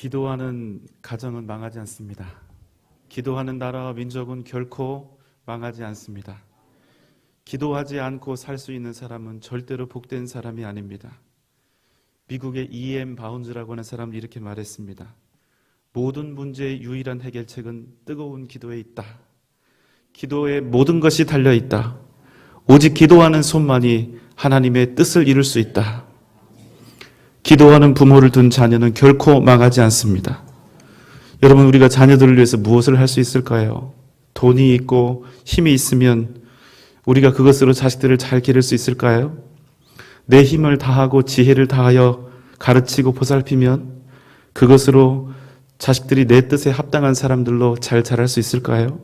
기도하는 가정은 망하지 않습니다. 기도하는 나라와 민족은 결코 망하지 않습니다. 기도하지 않고 살 수 있는 사람은 절대로 복된 사람이 아닙니다. 미국의 E.M. 바운즈라고 하는 사람이 이렇게 말했습니다. 모든 문제의 유일한 해결책은 뜨거운 기도에 있다. 기도에 모든 것이 달려있다. 오직 기도하는 손만이 하나님의 뜻을 이룰 수 있다. 기도하는 부모를 둔 자녀는 결코 망하지 않습니다. 여러분, 우리가 자녀들을 위해서 무엇을 할 수 있을까요? 돈이 있고 힘이 있으면 우리가 그것으로 자식들을 잘 기를 수 있을까요? 내 힘을 다하고 지혜를 다하여 가르치고 보살피면 그것으로 자식들이 내 뜻에 합당한 사람들로 잘 자랄 수 있을까요?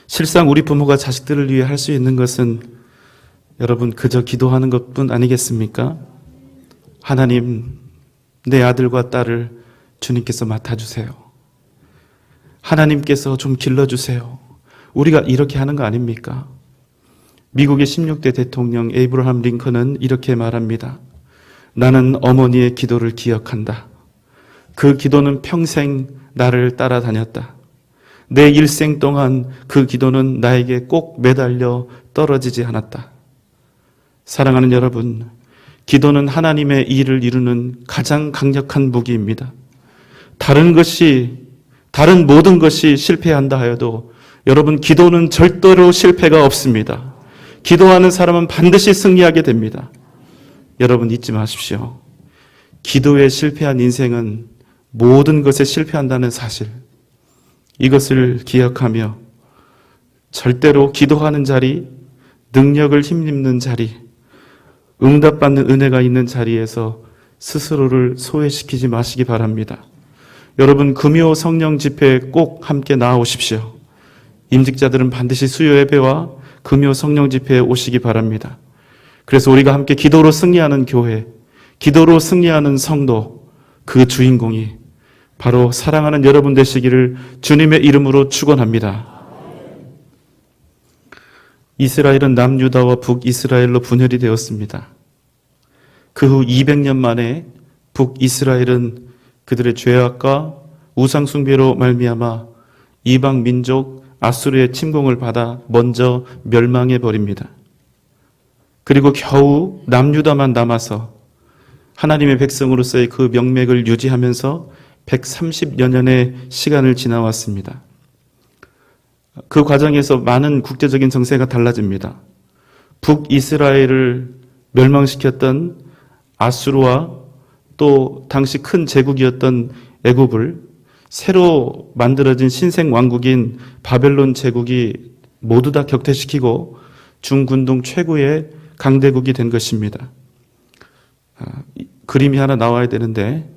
실상 우리 부모가 자식들을 위해 할 수 있는 것은 여러분 그저 기도하는 것뿐 아니겠습니까? 하나님, 내 아들과 딸을 주님께서 맡아주세요. 하나님께서 좀 길러주세요. 우리가 이렇게 하는 거 아닙니까? 미국의 16대 대통령 에이브러함 링컨은 이렇게 말합니다. 나는 어머니의 기도를 기억한다. 그 기도는 평생 나를 따라다녔다. 내 일생 동안 그 기도는 나에게 꼭 매달려 떨어지지 않았다. 사랑하는 여러분, 기도는 하나님의 일을 이루는 가장 강력한 무기입니다. 다른 모든 것이 실패한다 하여도 여러분, 기도는 절대로 실패가 없습니다. 기도하는 사람은 반드시 승리하게 됩니다. 여러분, 잊지 마십시오. 기도에 실패한 인생은 모든 것에 실패한다는 사실, 이것을 기억하며 절대로 기도하는 자리, 능력을 힘입는 자리, 응답받는 은혜가 있는 자리에서 스스로를 소외시키지 마시기 바랍니다. 여러분, 금요 성령 집회에 꼭 함께 나오십시오. 임직자들은 반드시 수요 예배와 금요 성령 집회에 오시기 바랍니다. 그래서 우리가 함께 기도로 승리하는 교회, 기도로 승리하는 성도, 그 주인공이 바로 사랑하는 여러분 되시기를 주님의 이름으로 축원합니다. 이스라엘은 남유다와 북이스라엘로 분열이 되었습니다. 그 후 200년 만에 북이스라엘은 그들의 죄악과 우상숭배로 말미암아 이방 민족 아수르의 침공을 받아 먼저 멸망해 버립니다. 그리고 겨우 남유다만 남아서 하나님의 백성으로서의 그 명맥을 유지하면서 130여 년의 시간을 지나왔습니다. 그 과정에서 많은 국제적인 정세가 달라집니다. 북이스라엘을 멸망시켰던 아수르와 또 당시 큰 제국이었던 애굽을 새로 만들어진 신생 왕국인 바벨론 제국이 모두 다 격퇴시키고 중군동 최고의 강대국이 된 것입니다. 그림이 하나 나와야 되는데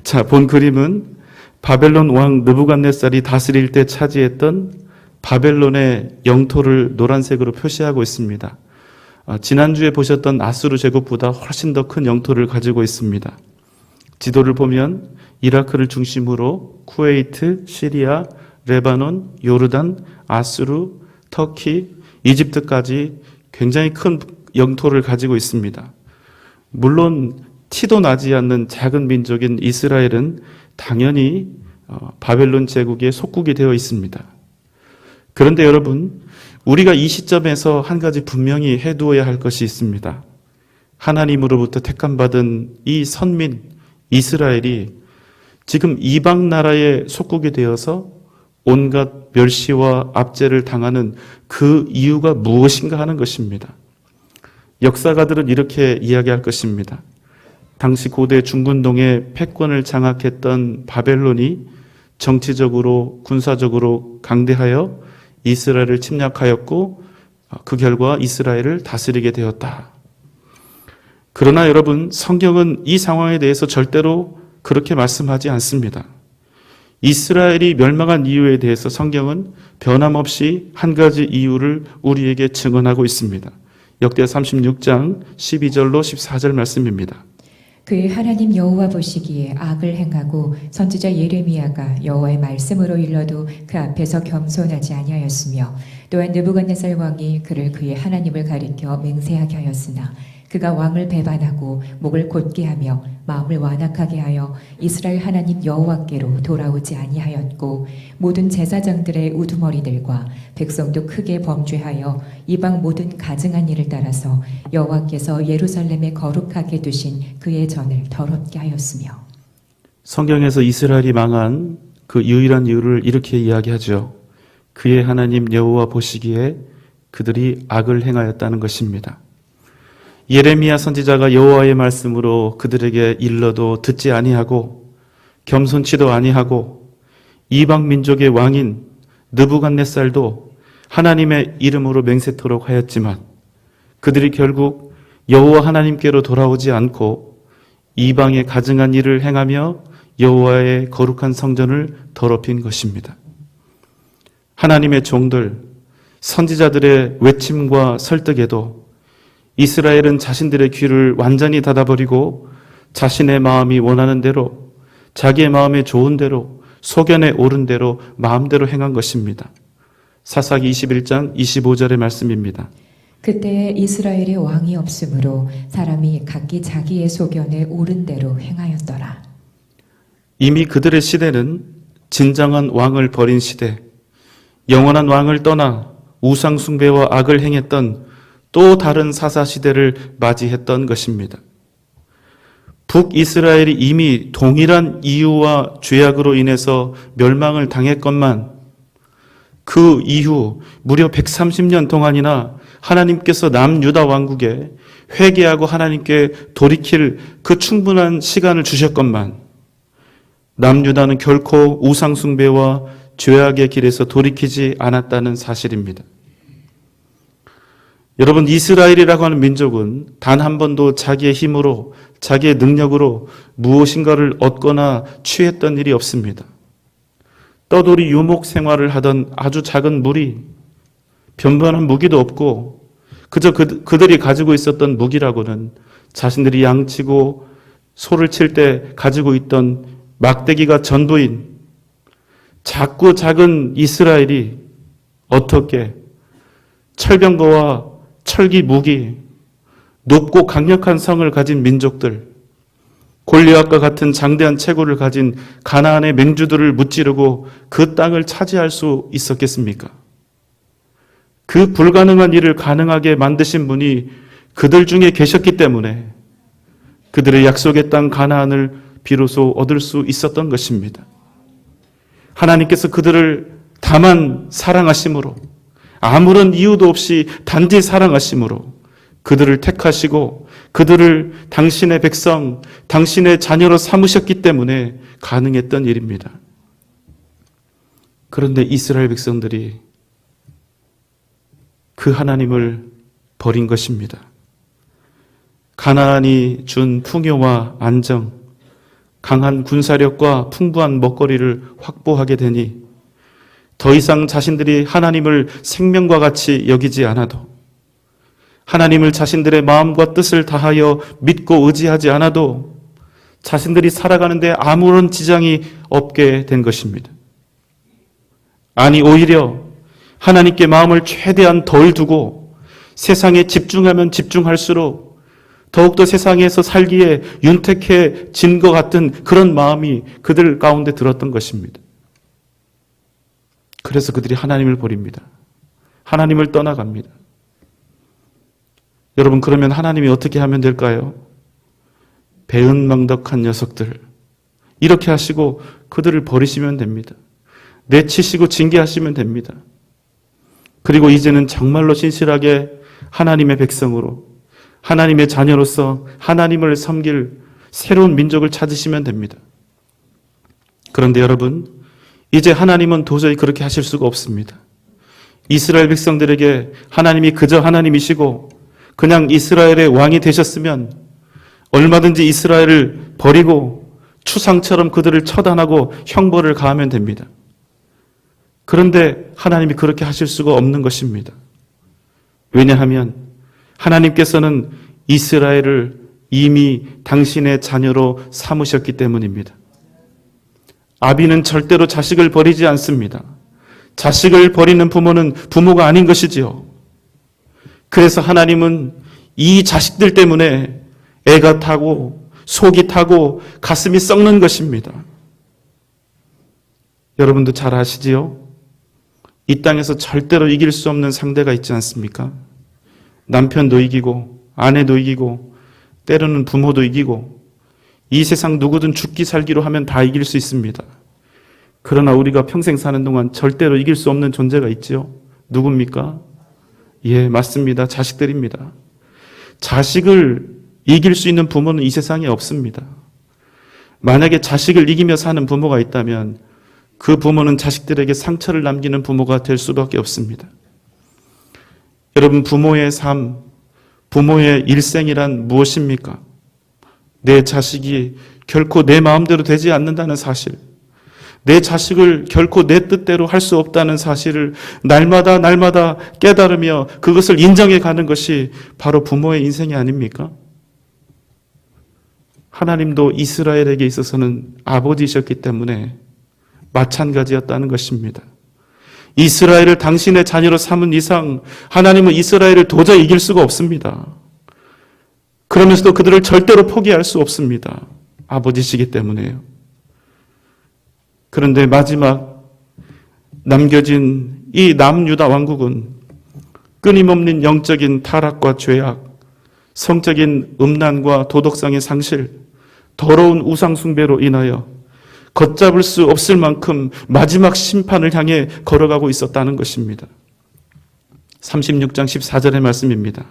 자, 본 그림은 바벨론 왕 느부갓네살이 다스릴 때 차지했던 바벨론의 영토를 노란색으로 표시하고 있습니다. 지난주에 보셨던 아수르 제국보다 훨씬 더 큰 영토를 가지고 있습니다. 지도를 보면 이라크를 중심으로 쿠웨이트, 시리아, 레바논, 요르단, 아수르, 터키, 이집트까지 굉장히 큰 영토를 가지고 있습니다. 물론 티도 나지 않는 작은 민족인 이스라엘은 당연히 바벨론 제국의 속국이 되어 있습니다. 그런데 여러분, 우리가 이 시점에서 한 가지 분명히 해두어야 할 것이 있습니다. 하나님으로부터 택함받은 이 선민 이스라엘이 지금 이방 나라의 속국이 되어서 온갖 멸시와 압제를 당하는 그 이유가 무엇인가 하는 것입니다. 역사가들은 이렇게 이야기할 것입니다. 당시 고대 중군동의 패권을 장악했던 바벨론이 정치적으로 군사적으로 강대하여 이스라엘을 침략하였고 그 결과 이스라엘을 다스리게 되었다. 그러나 여러분, 성경은 이 상황에 대해서 절대로 그렇게 말씀하지 않습니다. 이스라엘이 멸망한 이유에 대해서 성경은 변함없이 한 가지 이유를 우리에게 증언하고 있습니다. 역대 36장 12절로 14절 말씀입니다. 그의 하나님 여호와 보시기에 악을 행하고 선지자 예레미야가 여호와의 말씀으로 일러도 그 앞에서 겸손하지 아니하였으며 또한 느부갓네살 왕이 그를 그의 하나님을 가리켜 맹세하게 하였으나 그가 왕을 배반하고 목을 곧게 하며 마음을 완악하게 하여 이스라엘 하나님 여호와께로 돌아오지 아니하였고 모든 제사장들의 우두머리들과 백성도 크게 범죄하여 이방 모든 가증한 일을 따라서 여호와께서 예루살렘에 거룩하게 두신 그의 전을 더럽게 하였으며. 성경에서 이스라엘이 망한 그 유일한 이유를 이렇게 이야기하죠. 그의 하나님 여호와 보시기에 그들이 악을 행하였다는 것입니다. 예레미야 선지자가 여호와의 말씀으로 그들에게 일러도 듣지 아니하고 겸손치도 아니하고 이방 민족의 왕인 느부갓네살도 하나님의 이름으로 맹세토록 하였지만 그들이 결국 여호와 하나님께로 돌아오지 않고 이방의 가증한 일을 행하며 여호와의 거룩한 성전을 더럽힌 것입니다. 하나님의 종들, 선지자들의 외침과 설득에도 이스라엘은 자신들의 귀를 완전히 닫아버리고 자신의 마음이 원하는 대로, 자기의 마음에 좋은 대로, 소견에 옳은 대로 마음대로 행한 것입니다. 사사기 21장 25절의 말씀입니다. 그때에 이스라엘의 왕이 없으므로 사람이 각기 자기의 소견에 옳은 대로 행하였더라. 이미 그들의 시대는 진정한 왕을 버린 시대, 영원한 왕을 떠나 우상 숭배와 악을 행했던 또 다른 사사 시대를 맞이했던 것입니다. 북이스라엘이 이미 동일한 이유와 죄악으로 인해서 멸망을 당했건만 그 이후 무려 130년 동안이나 하나님께서 남유다 왕국에 회개하고 하나님께 돌이킬 그 충분한 시간을 주셨건만 남유다는 결코 우상 숭배와 죄악의 길에서 돌이키지 않았다는 사실입니다. 여러분, 이스라엘이라고 하는 민족은 단 한 번도 자기의 힘으로, 자기의 능력으로 무엇인가를 얻거나 취했던 일이 없습니다. 떠돌이 유목 생활을 하던 아주 작은 무리, 변변한 무기도 없고 그저 그들이 가지고 있었던 무기라고는 자신들이 양치고 소를 칠 때 가지고 있던 막대기가 전부인 작고 작은 이스라엘이 어떻게 철병거와 철기 무기, 높고 강력한 성을 가진 민족들, 골리앗과 같은 장대한 체구를 가진 가나안의 맹주들을 무찌르고 그 땅을 차지할 수 있었겠습니까? 그 불가능한 일을 가능하게 만드신 분이 그들 중에 계셨기 때문에 그들의 약속의 땅 가나안을 비로소 얻을 수 있었던 것입니다. 하나님께서 그들을 다만 사랑하심으로, 아무런 이유도 없이 단지 사랑하심으로 그들을 택하시고 그들을 당신의 백성, 당신의 자녀로 삼으셨기 때문에 가능했던 일입니다. 그런데 이스라엘 백성들이 그 하나님을 버린 것입니다. 가나안이 준 풍요와 안정, 강한 군사력과 풍부한 먹거리를 확보하게 되니 더 이상 자신들이 하나님을 생명과 같이 여기지 않아도, 하나님을 자신들의 마음과 뜻을 다하여 믿고 의지하지 않아도 자신들이 살아가는데 아무런 지장이 없게 된 것입니다. 아니, 오히려 하나님께 마음을 최대한 덜 두고 세상에 집중하면 집중할수록 더욱더 세상에서 살기에 윤택해진 것 같은 그런 마음이 그들 가운데 들었던 것입니다. 그래서 그들이 하나님을 버립니다. 하나님을 떠나갑니다. 여러분, 그러면 하나님이 어떻게 하면 될까요? 배은망덕한 녀석들, 이렇게 하시고 그들을 버리시면 됩니다. 내치시고 징계하시면 됩니다. 그리고 이제는 정말로 신실하게 하나님의 백성으로, 하나님의 자녀로서 하나님을 섬길 새로운 민족을 찾으시면 됩니다. 그런데 여러분, 이제 하나님은 도저히 그렇게 하실 수가 없습니다. 이스라엘 백성들에게 하나님이 그저 하나님이시고 그냥 이스라엘의 왕이 되셨으면 얼마든지 이스라엘을 버리고 추상처럼 그들을 처단하고 형벌을 가하면 됩니다. 그런데 하나님이 그렇게 하실 수가 없는 것입니다. 왜냐하면 하나님께서는 이스라엘을 이미 당신의 자녀로 삼으셨기 때문입니다. 아비는 절대로 자식을 버리지 않습니다. 자식을 버리는 부모는 부모가 아닌 것이지요. 그래서 하나님은 이 자식들 때문에 애가 타고 속이 타고 가슴이 썩는 것입니다. 여러분도 잘 아시지요? 이 땅에서 절대로 이길 수 없는 상대가 있지 않습니까? 남편도 이기고 아내도 이기고 때로는 부모도 이기고 이 세상 누구든 죽기 살기로 하면 다 이길 수 있습니다. 그러나 우리가 평생 사는 동안 절대로 이길 수 없는 존재가 있지요. 누굽니까? 예, 맞습니다. 자식들입니다. 자식을 이길 수 있는 부모는 이 세상에 없습니다. 만약에 자식을 이기며 사는 부모가 있다면 그 부모는 자식들에게 상처를 남기는 부모가 될 수밖에 없습니다. 여러분, 부모의 삶, 부모의 일생이란 무엇입니까? 내 자식이 결코 내 마음대로 되지 않는다는 사실, 내 자식을 결코 내 뜻대로 할 수 없다는 사실을 날마다 깨달으며 그것을 인정해 가는 것이 바로 부모의 인생이 아닙니까? 하나님도 이스라엘에게 있어서는 아버지이셨기 때문에 마찬가지였다는 것입니다. 이스라엘을 당신의 자녀로 삼은 이상 하나님은 이스라엘을 도저히 이길 수가 없습니다. 그러면서도 그들을 절대로 포기할 수 없습니다. 아버지시기 때문에요. 그런데 마지막 남겨진 이 남유다 왕국은 끊임없는 영적인 타락과 죄악, 성적인 음란과 도덕성의 상실, 더러운 우상숭배로 인하여 걷잡을 수 없을 만큼 마지막 심판을 향해 걸어가고 있었다는 것입니다. 36장 14절의 말씀입니다.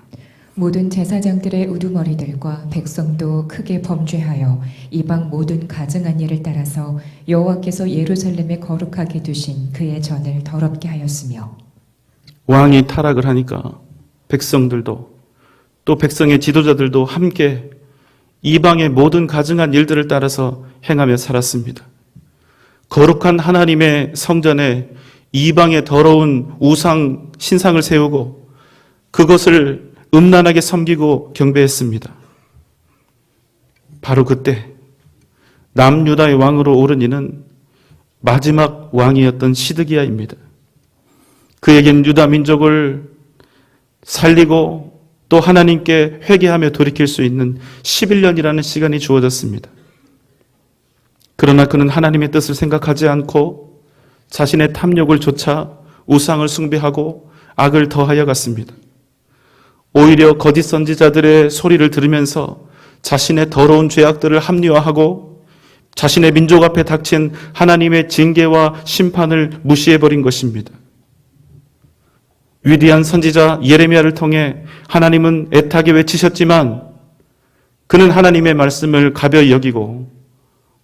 모든 제사장들의 우두머리들과 백성도 크게 범죄하여 이방 모든 가증한 일을 따라서 여호와께서 예루살렘에 거룩하게 두신 그의 전을 더럽게 하였으며, 왕이 타락을 하니까 백성들도 또 백성의 지도자들도 함께 이방의 모든 가증한 일들을 따라서 행하며 살았습니다. 거룩한 하나님의 성전에 이방의 더러운 우상 신상을 세우고 그것을 음란하게 섬기고 경배했습니다. 바로 그때 남유다의 왕으로 오른 이는 마지막 왕이었던 시드기야입니다. 그에겐 유다 민족을 살리고 또 하나님께 회개하며 돌이킬 수 있는 11년이라는 시간이 주어졌습니다. 그러나 그는 하나님의 뜻을 생각하지 않고 자신의 탐욕을 좇아 우상을 숭배하고 악을 더하여 갔습니다. 오히려 거짓 선지자들의 소리를 들으면서 자신의 더러운 죄악들을 합리화하고 자신의 민족 앞에 닥친 하나님의 징계와 심판을 무시해버린 것입니다. 위대한 선지자 예레미야를 통해 하나님은 애타게 외치셨지만 그는 하나님의 말씀을 가벼이 여기고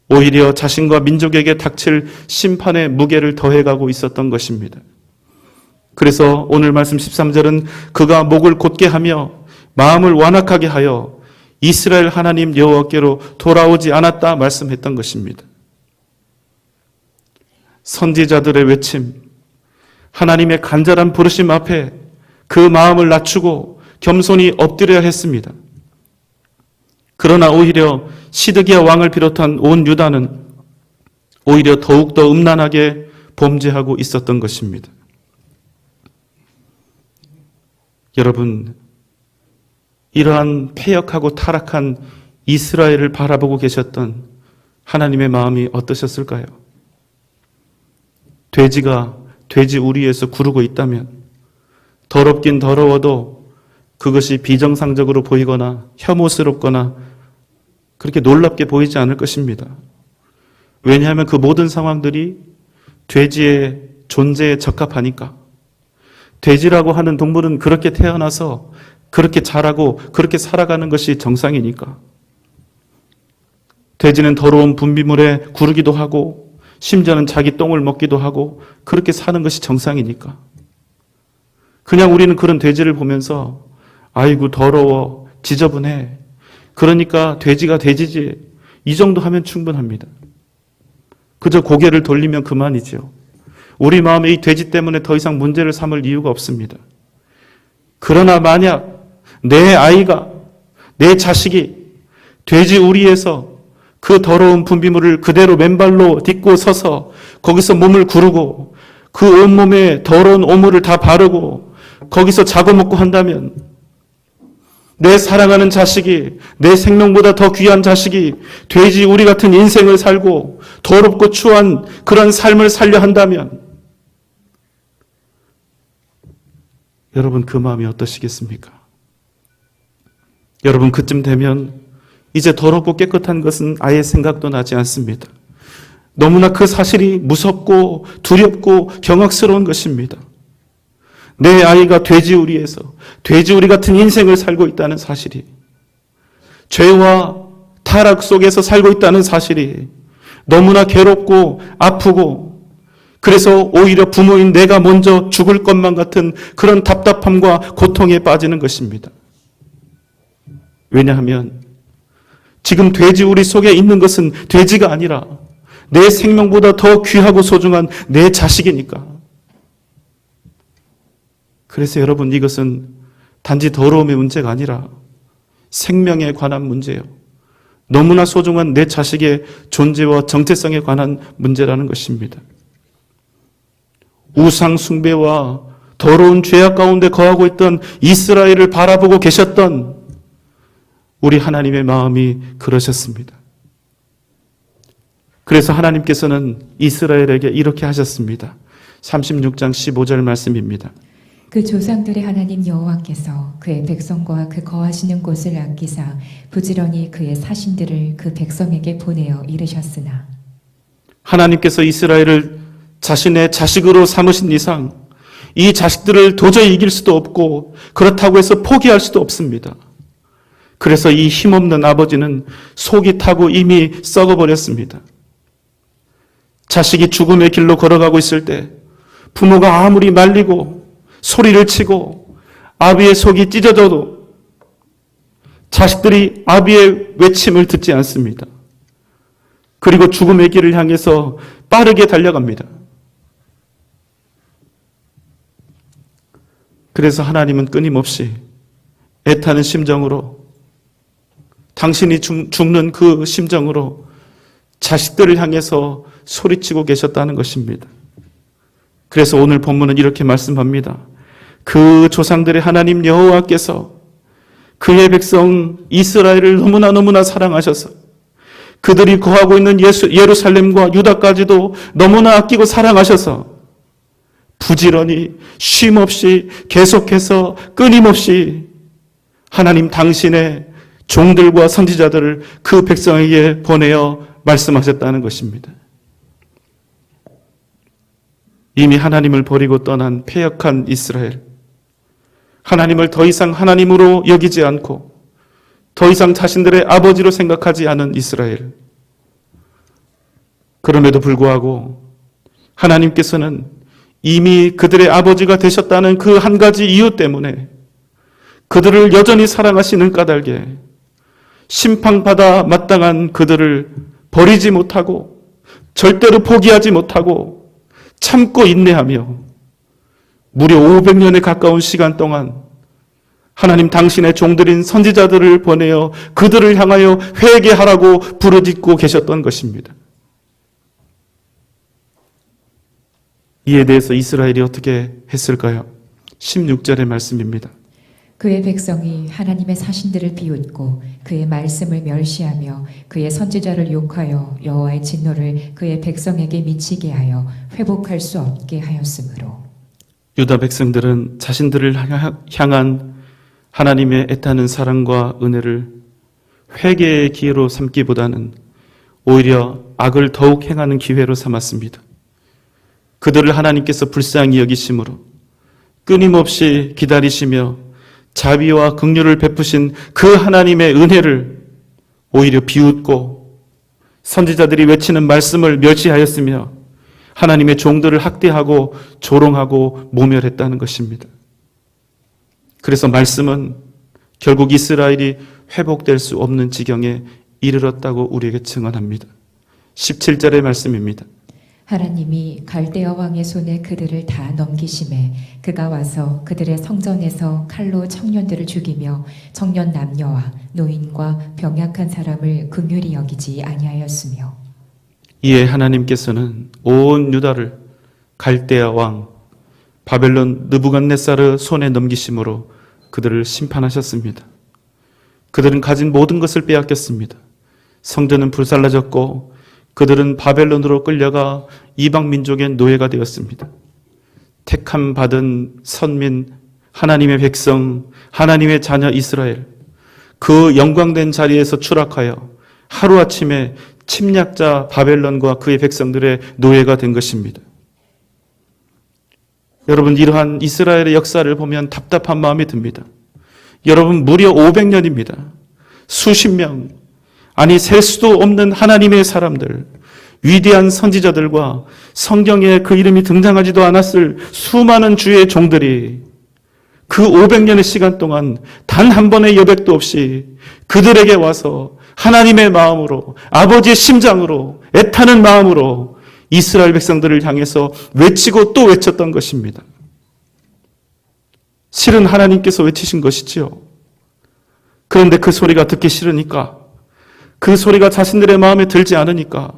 오히려 자신과 민족에게 닥칠 심판의 무게를 더해가고 있었던 것입니다. 그래서 오늘 말씀 13절은 그가 목을 곧게 하며 마음을 완악하게 하여 이스라엘 하나님 여호와께로 돌아오지 않았다 말씀했던 것입니다. 선지자들의 외침, 하나님의 간절한 부르심 앞에 그 마음을 낮추고 겸손히 엎드려야 했습니다. 그러나 오히려 시드기야 왕을 비롯한 온 유다는 오히려 더욱더 음란하게 범죄하고 있었던 것입니다. 여러분, 이러한 패역하고 타락한 이스라엘을 바라보고 계셨던 하나님의 마음이 어떠셨을까요? 돼지가 돼지 우리에서 구르고 있다면 더럽긴 더러워도 그것이 비정상적으로 보이거나 혐오스럽거나 그렇게 놀랍게 보이지 않을 것입니다. 왜냐하면 그 모든 상황들이 돼지의 존재에 적합하니까. 돼지라고 하는 동물은 그렇게 태어나서 그렇게 자라고 그렇게 살아가는 것이 정상이니까. 돼지는 더러운 분비물에 구르기도 하고 심지어는 자기 똥을 먹기도 하고 그렇게 사는 것이 정상이니까. 그냥 우리는 그런 돼지를 보면서 아이고 더러워 지저분해 그러니까 돼지가 돼지지 이 정도 하면 충분합니다. 그저 고개를 돌리면 그만이죠. 우리 마음에 이 돼지 때문에 더 이상 문제를 삼을 이유가 없습니다. 그러나 만약 내 아이가 내 자식이 돼지 우리에서 그 더러운 분비물을 그대로 맨발로 딛고 서서 거기서 몸을 구르고 그 온몸에 더러운 오물을 다 바르고 거기서 자고 먹고 한다면 내 사랑하는 자식이, 내 생명보다 더 귀한 자식이 돼지 우리 같은 인생을 살고 더럽고 추한 그런 삶을 살려 한다면 여러분 그 마음이 어떠시겠습니까? 여러분 그쯤 되면 이제 더럽고 깨끗한 것은 아예 생각도 나지 않습니다. 너무나 그 사실이 무섭고 두렵고 경악스러운 것입니다. 내 아이가 돼지우리에서 돼지우리 같은 인생을 살고 있다는 사실이, 죄와 타락 속에서 살고 있다는 사실이 너무나 괴롭고 아프고, 그래서 오히려 부모인 내가 먼저 죽을 것만 같은 그런 답답함과 고통에 빠지는 것입니다. 왜냐하면 지금 돼지우리 속에 있는 것은 돼지가 아니라 내 생명보다 더 귀하고 소중한 내 자식이니까. 그래서 여러분 이것은 단지 더러움의 문제가 아니라 생명에 관한 문제예요. 너무나 소중한 내 자식의 존재와 정체성에 관한 문제라는 것입니다. 우상 숭배와 더러운 죄악 가운데 거하고 있던 이스라엘을 바라보고 계셨던 우리 하나님의 마음이 그러셨습니다. 그래서 하나님께서는 이스라엘에게 이렇게 하셨습니다. 36장 15절 말씀입니다. 그 조상들의 하나님 여호와께서 그의 백성과 그 거하시는 곳을 아끼사 부지런히 그의 사신들을 그 백성에게 보내어 이르셨으나, 하나님께서 이스라엘을 자신의 자식으로 삼으신 이상 이 자식들을 도저히 이길 수도 없고 그렇다고 해서 포기할 수도 없습니다. 그래서 이 힘없는 아버지는 속이 타고 이미 썩어버렸습니다. 자식이 죽음의 길로 걸어가고 있을 때 부모가 아무리 말리고 소리를 치고 아비의 속이 찢어져도 자식들이 아비의 외침을 듣지 않습니다. 그리고 죽음의 길을 향해서 빠르게 달려갑니다. 그래서 하나님은 끊임없이 애타는 심정으로, 당신이 죽는 그 심정으로 자식들을 향해서 소리치고 계셨다는 것입니다. 그래서 오늘 본문은 이렇게 말씀합니다. 그 조상들의 하나님 여호와께서 그의 백성 이스라엘을 너무나 사랑하셔서 그들이 거하고 있는 예루살렘과 유다까지도 너무나 아끼고 사랑하셔서 부지런히 쉼없이 계속해서 끊임없이 하나님 당신의 종들과 선지자들을 그 백성에게 보내어 말씀하셨다는 것입니다. 이미 하나님을 버리고 떠난 패역한 이스라엘, 하나님을 더 이상 하나님으로 여기지 않고 더 이상 자신들의 아버지로 생각하지 않은 이스라엘. 그럼에도 불구하고 하나님께서는 이미 그들의 아버지가 되셨다는 그 한 가지 이유 때문에 그들을 여전히 사랑하시는 까닭에 심판받아 마땅한 그들을 버리지 못하고 절대로 포기하지 못하고 참고 인내하며 무려 500년에 가까운 시간 동안 하나님 당신의 종들인 선지자들을 보내어 그들을 향하여 회개하라고 부르짖고 계셨던 것입니다. 이에 대해서 이스라엘이 어떻게 했을까요? 16절의 말씀입니다. 그의 백성이 하나님의 사신들을 비웃고 그의 말씀을 멸시하며 그의 선지자를 욕하여 여호와의 진노를 그의 백성에게 미치게 하여 회복할 수 없게 하였으므로. 유다 백성들은 자신들을 향한 하나님의 애타는 사랑과 은혜를 회개의 기회로 삼기보다는 오히려 악을 더욱 행하는 기회로 삼았습니다. 그들을 하나님께서 불쌍히 여기심으로 끊임없이 기다리시며 자비와 긍휼을 베푸신 그 하나님의 은혜를 오히려 비웃고 선지자들이 외치는 말씀을 멸시하였으며 하나님의 종들을 학대하고 조롱하고 모멸했다는 것입니다. 그래서 말씀은 결국 이스라엘이 회복될 수 없는 지경에 이르렀다고 우리에게 증언합니다. 17절의 말씀입니다. 하나님이 갈대아 왕의 손에 그들을 다 넘기심에 그가 와서 그들의 성전에서 칼로 청년들을 죽이며 청년 남녀와 노인과 병약한 사람을 긍휼히 여기지 아니하였으며. 이에 하나님께서는 온 유다를 갈대아 왕 바벨론 느부갓네살의 손에 넘기심으로 그들을 심판하셨습니다. 그들은 가진 모든 것을 빼앗겼습니다. 성전은 불살라졌고 그들은 바벨론으로 끌려가 이방 민족의 노예가 되었습니다. 택함 받은 선민, 하나님의 백성, 하나님의 자녀 이스라엘, 그 영광된 자리에서 추락하여 하루아침에 침략자 바벨론과 그의 백성들의 노예가 된 것입니다. 여러분, 이러한 이스라엘의 역사를 보면 답답한 마음이 듭니다. 여러분, 무려 500년입니다. 수십 명, 아니 셀 수도 없는 하나님의 사람들, 위대한 선지자들과 성경에 그 이름이 등장하지도 않았을 수많은 주의 종들이 그 500년의 시간 동안 단 한 번의 여백도 없이 그들에게 와서 하나님의 마음으로, 아버지의 심장으로, 애타는 마음으로 이스라엘 백성들을 향해서 외치고 또 외쳤던 것입니다. 실은 하나님께서 외치신 것이지요. 그런데 그 소리가 듣기 싫으니까, 그 소리가 자신들의 마음에 들지 않으니까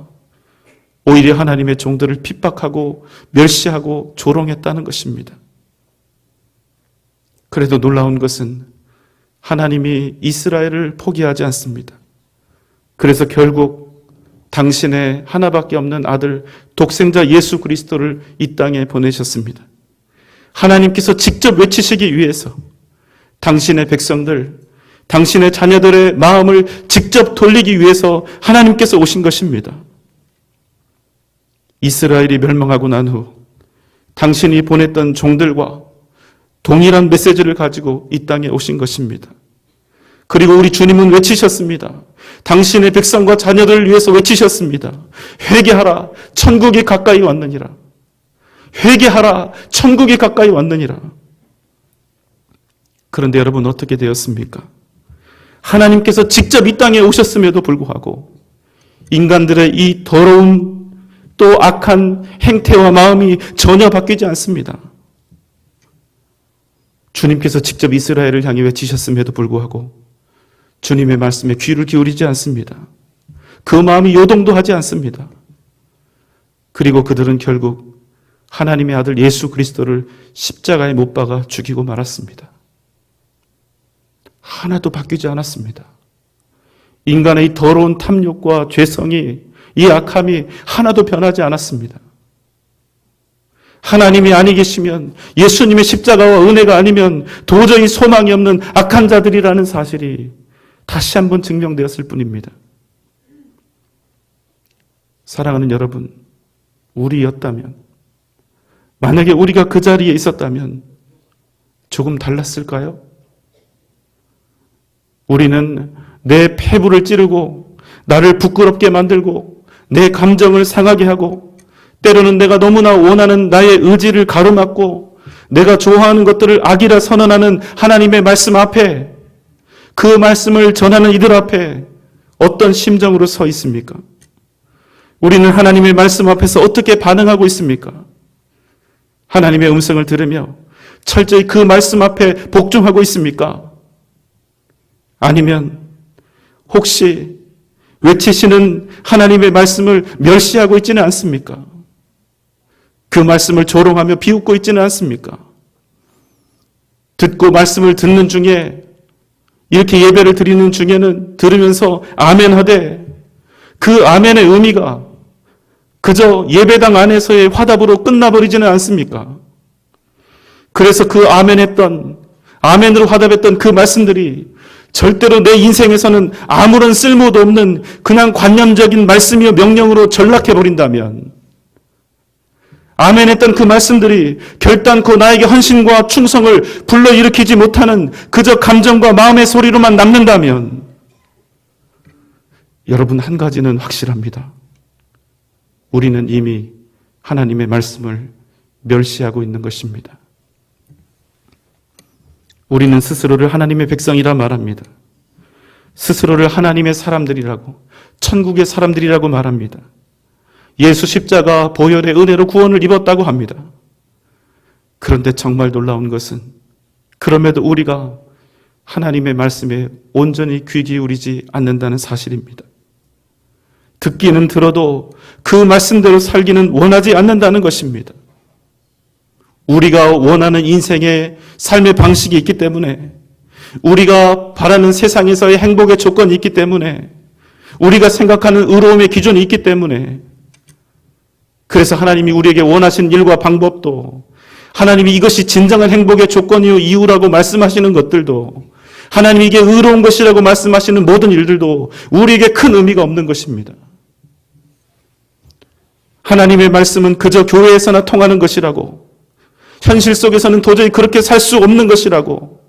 오히려 하나님의 종들을 핍박하고 멸시하고 조롱했다는 것입니다. 그래도 놀라운 것은 하나님이 이스라엘을 포기하지 않습니다. 그래서 결국 당신의 하나밖에 없는 아들 독생자 예수 그리스도를 이 땅에 보내셨습니다. 하나님께서 직접 외치시기 위해서 당신의 백성들, 당신의 자녀들의 마음을 직접 돌리기 위해서 하나님께서 오신 것입니다. 이스라엘이 멸망하고 난 후 당신이 보냈던 종들과 동일한 메시지를 가지고 이 땅에 오신 것입니다. 그리고 우리 주님은 외치셨습니다. 당신의 백성과 자녀들을 위해서 외치셨습니다. 회개하라, 천국이 가까이 왔느니라. 회개하라, 천국이 가까이 왔느니라. 그런데 여러분, 어떻게 되었습니까? 하나님께서 직접 이 땅에 오셨음에도 불구하고 인간들의 이 더러운 또 악한 행태와 마음이 전혀 바뀌지 않습니다. 주님께서 직접 이스라엘을 향해 외치셨음에도 불구하고 주님의 말씀에 귀를 기울이지 않습니다. 그 마음이 요동도 하지 않습니다. 그리고 그들은 결국 하나님의 아들 예수 그리스도를 십자가에 못 박아 죽이고 말았습니다. 하나도 바뀌지 않았습니다. 인간의 이 더러운 탐욕과 죄성이, 이 악함이 하나도 변하지 않았습니다. 하나님이 아니 계시면, 예수님의 십자가와 은혜가 아니면 도저히 소망이 없는 악한 자들이라는 사실이 다시 한번 증명되었을 뿐입니다. 사랑하는 여러분, 우리였다면, 만약에 우리가 그 자리에 있었다면 조금 달랐을까요? 우리는 내 폐부를 찌르고 나를 부끄럽게 만들고 내 감정을 상하게 하고 때로는 내가 너무나 원하는 나의 의지를 가로막고 내가 좋아하는 것들을 악이라 선언하는 하나님의 말씀 앞에, 그 말씀을 전하는 이들 앞에 어떤 심정으로 서 있습니까? 우리는 하나님의 말씀 앞에서 어떻게 반응하고 있습니까? 하나님의 음성을 들으며 철저히 그 말씀 앞에 복종하고 있습니까? 아니면 혹시 외치시는 하나님의 말씀을 멸시하고 있지는 않습니까? 그 말씀을 조롱하며 비웃고 있지는 않습니까? 듣고 말씀을 듣는 중에, 이렇게 예배를 드리는 중에는 들으면서 아멘 하되 그 아멘의 의미가 그저 예배당 안에서의 화답으로 끝나버리지는 않습니까? 그래서 그 아멘으로 화답했던 그 말씀들이 절대로 내 인생에서는 아무런 쓸모도 없는 그냥 관념적인 말씀이요 명령으로 전락해버린다면, 아멘했던 그 말씀들이 결단코 나에게 헌신과 충성을 불러일으키지 못하는 그저 감정과 마음의 소리로만 남는다면, 여러분, 한 가지는 확실합니다. 우리는 이미 하나님의 말씀을 멸시하고 있는 것입니다. 우리는 스스로를 하나님의 백성이라 말합니다. 스스로를 하나님의 사람들이라고, 천국의 사람들이라고 말합니다. 예수 십자가 보혈의 은혜로 구원을 입었다고 합니다. 그런데 정말 놀라운 것은 그럼에도 우리가 하나님의 말씀에 온전히 귀 기울이지 않는다는 사실입니다. 듣기는 들어도 그 말씀대로 살기는 원하지 않는다는 것입니다. 우리가 원하는 인생의 삶의 방식이 있기 때문에, 우리가 바라는 세상에서의 행복의 조건이 있기 때문에, 우리가 생각하는 의로움의 기준이 있기 때문에, 그래서 하나님이 우리에게 원하신 일과 방법도, 하나님이 이것이 진정한 행복의 조건이요 이유라고 말씀하시는 것들도, 하나님이 이게 의로운 것이라고 말씀하시는 모든 일들도 우리에게 큰 의미가 없는 것입니다. 하나님의 말씀은 그저 교회에서나 통하는 것이라고, 현실 속에서는 도저히 그렇게 살 수 없는 것이라고,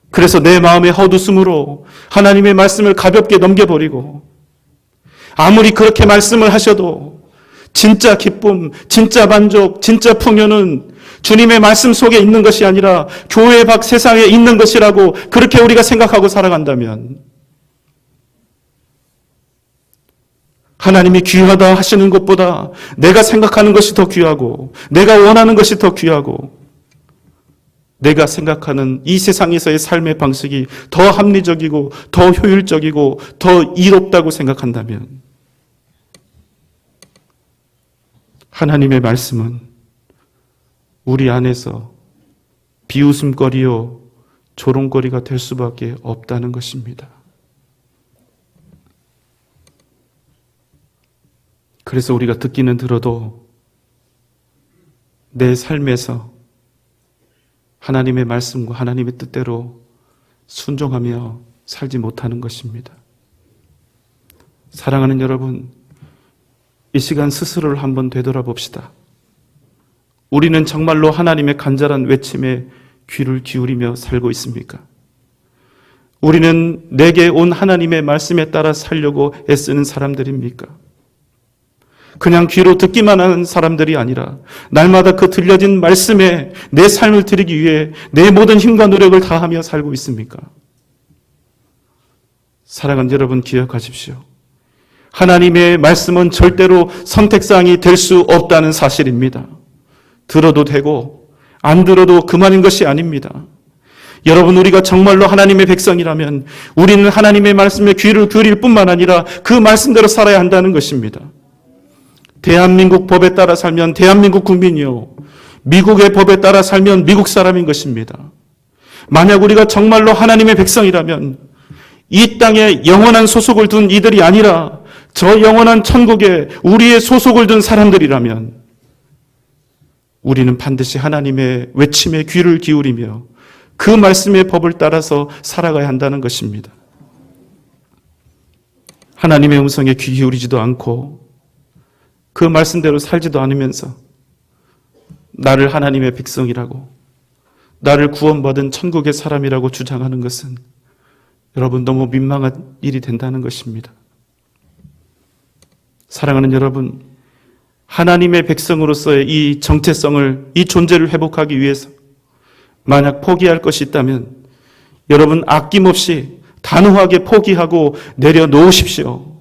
그래서 내 마음의 헛웃음으로 하나님의 말씀을 가볍게 넘겨버리고, 아무리 그렇게 말씀을 하셔도 진짜 기쁨, 진짜 만족, 진짜 풍요는 주님의 말씀 속에 있는 것이 아니라 교회 밖 세상에 있는 것이라고 그렇게 우리가 생각하고 살아간다면, 하나님이 귀하다 하시는 것보다 내가 생각하는 것이 더 귀하고, 내가 원하는 것이 더 귀하고, 내가 생각하는 이 세상에서의 삶의 방식이 더 합리적이고 더 효율적이고 더 이롭다고 생각한다면, 하나님의 말씀은 우리 안에서 비웃음거리요 조롱거리가 될 수밖에 없다는 것입니다. 그래서 우리가 듣기는 들어도 내 삶에서 하나님의 말씀과 하나님의 뜻대로 순종하며 살지 못하는 것입니다. 사랑하는 여러분, 이 시간 스스로를 한번 되돌아봅시다. 우리는 정말로 하나님의 간절한 외침에 귀를 기울이며 살고 있습니까? 우리는 내게 온 하나님의 말씀에 따라 살려고 애쓰는 사람들입니까? 그냥 귀로 듣기만 하는 사람들이 아니라 날마다 그 들려진 말씀에 내 삶을 드리기 위해 내 모든 힘과 노력을 다하며 살고 있습니까? 사랑하는 여러분, 기억하십시오. 하나님의 말씀은 절대로 선택사항이 될 수 없다는 사실입니다. 들어도 되고 안 들어도 그만인 것이 아닙니다. 여러분, 우리가 정말로 하나님의 백성이라면 우리는 하나님의 말씀에 귀를 기울일 뿐만 아니라 그 말씀대로 살아야 한다는 것입니다. 대한민국 법에 따라 살면 대한민국 국민이요, 미국의 법에 따라 살면 미국 사람인 것입니다. 만약 우리가 정말로 하나님의 백성이라면 이 땅에 영원한 소속을 둔 이들이 아니라 저 영원한 천국에 우리의 소속을 둔 사람들이라면 우리는 반드시 하나님의 외침에 귀를 기울이며 그 말씀의 법을 따라서 살아가야 한다는 것입니다. 하나님의 음성에 귀 기울이지도 않고 그 말씀대로 살지도 않으면서 나를 하나님의 백성이라고, 나를 구원받은 천국의 사람이라고 주장하는 것은 여러분 너무 민망한 일이 된다는 것입니다. 사랑하는 여러분, 하나님의 백성으로서의 이 정체성을, 이 존재를 회복하기 위해서 만약 포기할 것이 있다면 여러분 아낌없이 단호하게 포기하고 내려놓으십시오.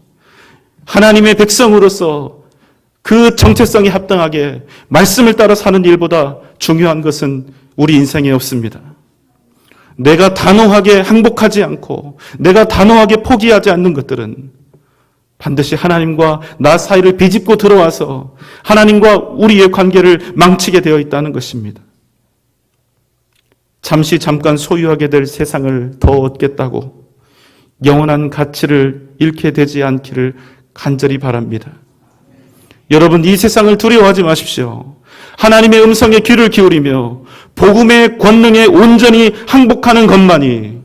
하나님의 백성으로서 그 정체성에 합당하게 말씀을 따라 사는 일보다 중요한 것은 우리 인생에 없습니다. 내가 단호하게 항복하지 않고 내가 단호하게 포기하지 않는 것들은 반드시 하나님과 나 사이를 비집고 들어와서 하나님과 우리의 관계를 망치게 되어 있다는 것입니다. 잠깐 소유하게 될 세상을 더 얻겠다고 영원한 가치를 잃게 되지 않기를 간절히 바랍니다. 여러분, 이 세상을 두려워하지 마십시오. 하나님의 음성에 귀를 기울이며 복음의 권능에 온전히 항복하는 것만이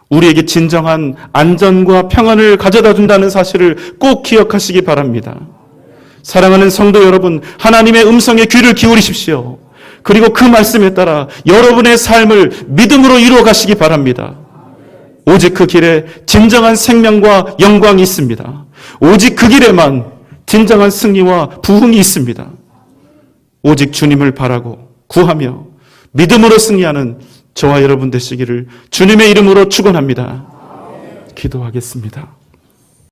우리에게 진정한 안전과 평안을 가져다 준다는 사실을 꼭 기억하시기 바랍니다. 사랑하는 성도 여러분, 하나님의 음성에 귀를 기울이십시오. 그리고 그 말씀에 따라 여러분의 삶을 믿음으로 이루어 가시기 바랍니다. 오직 그 길에 진정한 생명과 영광이 있습니다. 오직 그 길에만 진정한 승리와 부흥이 있습니다. 오직 주님을 바라고 구하며 믿음으로 승리하는 저와 여러분 되시기를 주님의 이름으로 축원합니다. 기도하겠습니다.